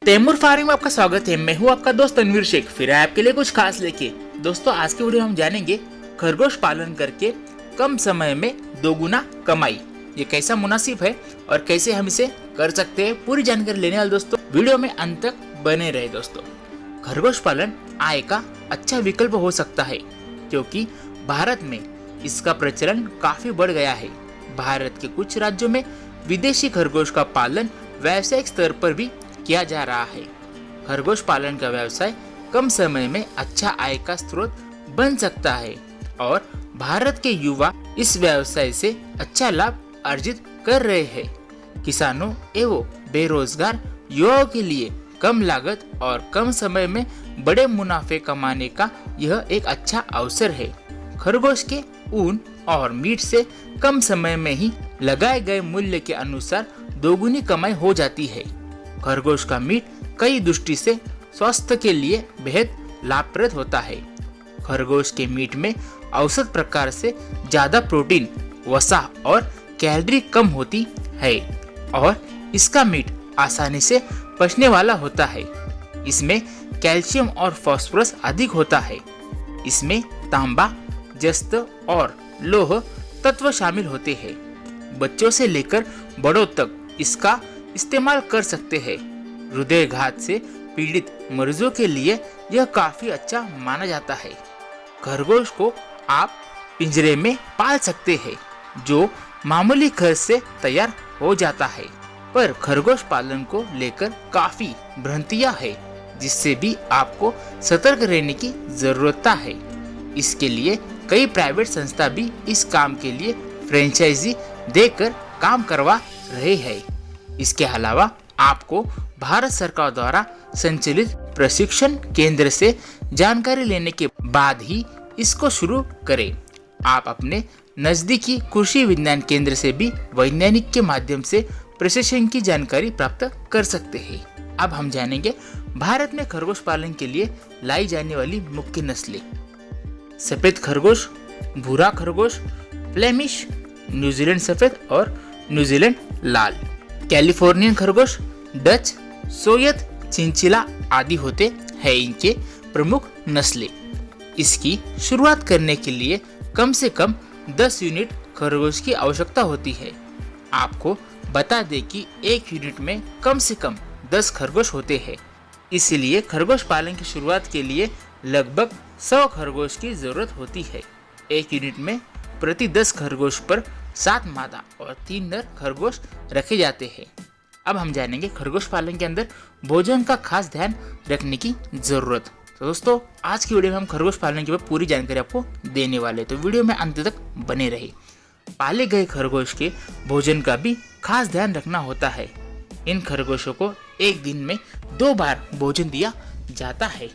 Taimur farming में आपका स्वागत है। मैं हूं आपका दोस्त तनवीर शेख, फिर है आपके लिए कुछ खास लेके। दोस्तों, आज की वीडियो हम जानेंगे खरगोश पालन करके कम समय में दोगुना कमाई, ये कैसा मुनासिब है और कैसे हम इसे कर सकते हैं। पूरी जानकारी लेने वाले दोस्तों वीडियो में अंत तक बने रहे। दोस्तों, खरगोश पालन आय का अच्छा विकल्प हो सकता है क्योंकि भारत में इसका प्रचलन काफी बढ़ गया है। भारत के कुछ राज्यों में विदेशी खरगोश का पालन व्यावसायिक स्तर पर भी किया जा रहा है। खरगोश पालन का व्यवसाय कम समय में अच्छा आय का स्रोत बन सकता है और भारत के युवा इस व्यवसाय से अच्छा लाभ अर्जित कर रहे हैं। किसानों एवं बेरोजगार युवाओं के लिए कम लागत और कम समय में बड़े मुनाफे कमाने का यह एक अच्छा अवसर है। खरगोश के ऊन और मीट से कम समय में ही लगाए गए मूल्य के अनुसार दोगुनी कमाई हो जाती है। खरगोश का मीट कई दृष्टि से स्वास्थ्य के लिए बेहद लाभप्रद होता है। खरगोश के मीट में औसत प्रकार से ज्यादा प्रोटीन, वसा और कैलोरी कम होती है और इसका मीट आसानी से पचने वाला होता है। इसमें कैल्शियम और फास्फोरस अधिक होता है। इसमें तांबा, जस्त और लोह तत्व शामिल होते हैं। बच्चों से लेकर बड़ों तक इसका इस्तेमाल कर सकते हैं। हृदय घात से पीड़ित मरीजों के लिए यह काफी अच्छा माना जाता है। खरगोश को आप पिंजरे में पाल सकते हैं जो मामूली खर्च से तैयार हो जाता है, पर खरगोश पालन को लेकर काफी भ्रांतियां है जिससे भी आपको सतर्क रहने की जरूरत है। इसके लिए कई प्राइवेट संस्था भी इस काम के लिए फ्रेंचाइजी देकर काम करवा रहे हैं। इसके अलावा आपको भारत सरकार द्वारा संचालित प्रशिक्षण केंद्र से जानकारी लेने के बाद ही इसको शुरू करें। आप अपने नजदीकी कृषि विज्ञान केंद्र से भी वैज्ञानिक के माध्यम से प्रशिक्षण की जानकारी प्राप्त कर सकते हैं। अब हम जानेंगे भारत में खरगोश पालन के लिए लाई जाने वाली मुख्य नस्लें। सफेद खरगोश, भूरा खरगोश, फ्लेमिश, न्यूजीलैंड सफेद और न्यूजीलैंड लाल, कैलिफोर्नियन खरगोश, डच, सोयत, चिंचिला आदि होते हैं इनके प्रमुख नस्लें। इसकी शुरुआत करने के लिए कम से कम 10 यूनिट खरगोश की आवश्यकता होती है। आपको बता दें कि एक यूनिट में कम से कम 10 खरगोश होते हैं। इसलिए खरगोश पालन की शुरुआत के लिए लगभग 100 खरगोश की जरूरत होती है। एक यूनिट में प्रति 10 खरगोश पर 7 मादा और 3 नर खरगोश रखे जाते हैं। अब हम जानेंगे खरगोश पालन के अंदर भोजन का खास ध्यान रखने की जरूरत। तो दोस्तों, आज की वीडियो में हम खरगोश पालन के बारे में पूरी जानकारी आपको देने वाले, तो वीडियो में अंत तक बने रहे। पाले गए खरगोश के भोजन का भी खास ध्यान रखना होता है। इन खरगोशों को एक दिन में 2 बार भोजन दिया जाता है,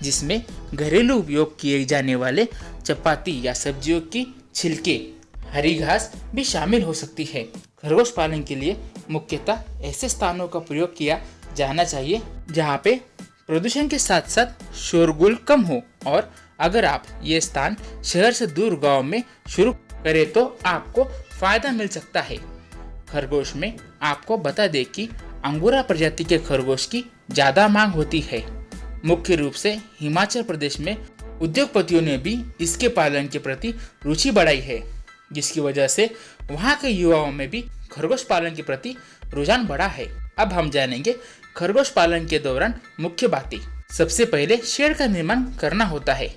जिसमें घरेलू उपयोग किए जाने वाले चपाती या सब्जियों की छिलके, हरी घास भी शामिल हो सकती है। खरगोश पालन के लिए मुख्यतः ऐसे स्थानों का प्रयोग किया जाना चाहिए जहाँ पे प्रदूषण के साथ साथ शोरगुल कम हो, और अगर आप ये स्थान शहर से दूर गांव में शुरू करें तो आपको फायदा मिल सकता है। खरगोश में आपको बता दें कि अंगोरा प्रजाति के खरगोश की ज्यादा मांग होती है। मुख्य रूप से हिमाचल प्रदेश में उद्योगपतियों ने भी इसके पालन के प्रति रुचि बढ़ाई है, जिसकी वजह से वहाँ के युवाओं में भी खरगोश पालन के प्रति रुझान बढ़ा है। अब हम जानेंगे खरगोश पालन के दौरान मुख्य बातें। सबसे पहले शेड का निर्माण करना होता है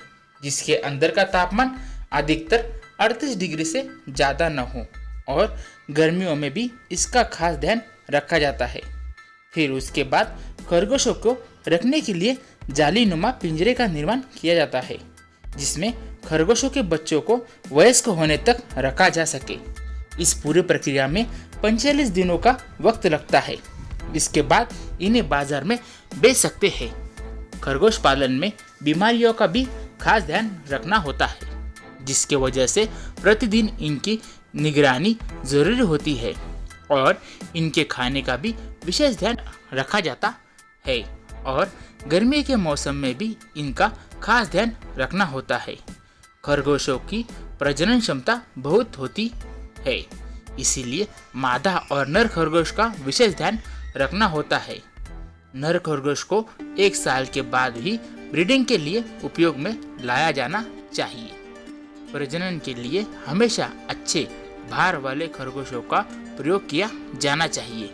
जिसके अंदर का तापमान अधिकतर 38 डिग्री से ज्यादा न हो, और गर्मियों में भी इसका खास ध्यान रखा जाता है। फिर उसके बाद खरगोशों को रखने के लिए जालीनुमा पिंजरे का निर्माण किया जाता है जिसमें खरगोशों के बच्चों को वयस्क होने तक रखा जा सके। इस पूरी प्रक्रिया में 45 दिनों का वक्त लगता है। इसके बाद इन्हें बाजार में बेच सकते हैं। खरगोश पालन में बीमारियों का भी खास ध्यान रखना होता है, जिसके वजह से प्रतिदिन इनकी निगरानी जरूरी होती है और इनके खाने का भी विशेष ध्यान रखा जाता है, और गर्मी के मौसम में भी इनका खास ध्यान रखना होता है। खरगोशों की प्रजनन क्षमता बहुत होती है, इसीलिए मादा और नर खरगोश का विशेष ध्यान रखना होता है। नर खरगोश को 1 साल के बाद ही ब्रीडिंग के लिए उपयोग में लाया जाना चाहिए। प्रजनन के लिए हमेशा अच्छे भार वाले खरगोशों का प्रयोग किया जाना चाहिए।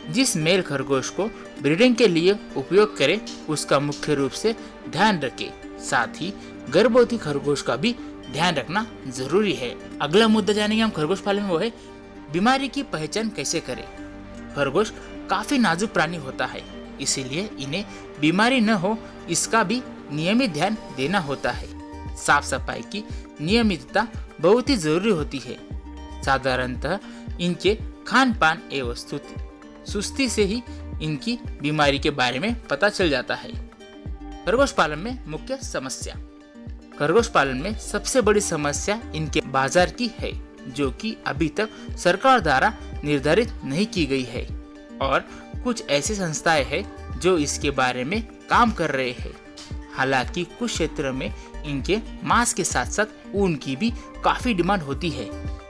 जिस मेल खरगोश को ब्रीडिंग के लिए उपयोग करें उसका मुख्य रूप से ध्यान रखें, साथ ही गर्भवती खरगोश का भी ध्यान रखना जरूरी है। अगला मुद्दा जानेंगे हम खरगोश पालन में, वो है बीमारी की पहचान कैसे करें। खरगोश काफी नाजुक प्राणी होता है, इसीलिए इन्हें बीमारी न हो इसका भी नियमित ध्यान देना होता है। साफ सफाई की नियमितता बहुत ही जरूरी होती है। साधारणतः इनके खान पान एवं सुस्ती से ही इनकी बीमारी के बारे में पता चल जाता है। खरगोश पालन में मुख्य समस्या। खरगोश पालन में सबसे बड़ी समस्या इनके बाजार की है, जो कि अभी तक सरकार द्वारा निर्धारित नहीं की गई है, और कुछ ऐसी संस्थाएं हैं जो इसके बारे में काम कर रहे हैं। हालांकि कुछ क्षेत्रों में इनके मांस के साथ साथ ऊन की भी काफी डिमांड होती है।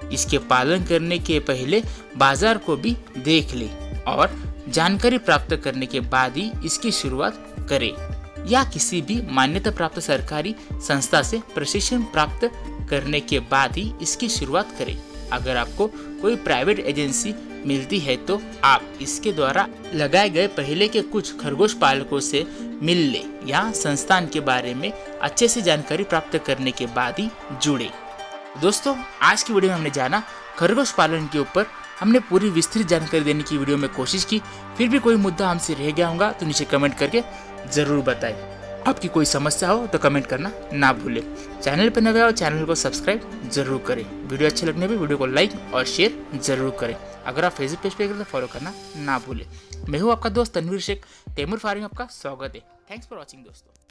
इसके पालन करने के पहले बाजार को भी देख ले और जानकारी प्राप्त करने के बाद ही इसकी शुरुआत करें, या किसी भी मान्यता प्राप्त सरकारी संस्था से प्रशिक्षण प्राप्त करने के बाद ही इसकी शुरुआत करें। अगर आपको कोई प्राइवेट एजेंसी मिलती है तो आप इसके द्वारा लगाए गए पहले के कुछ खरगोश पालकों से मिल ले या संस्थान के बारे में अच्छे से जानकारी प्राप्त करने के बाद ही जुड़े। दोस्तों, आज की वीडियो में हमने जाना खरगोश पालन के ऊपर। हमने पूरी विस्तृत जानकारी देने की वीडियो में कोशिश की, फिर भी कोई मुद्दा हमसे रह गया होगा तो नीचे कमेंट करके जरूर बताएं। आपकी कोई समस्या हो तो कमेंट करना ना भूलें। चैनल पर नए हो चैनल को सब्सक्राइब जरूर करें। वीडियो अच्छे लगने पर वीडियो को लाइक और शेयर जरूर करें। अगर आप फेसबुक पेज पे तो फॉलो करना ना भूलें। मैं हूँ आपका दोस्त तनवीर शेख, तैमूर फार्मिंग आपका स्वागत है। थैंक्स फॉर वॉचिंग दोस्तों।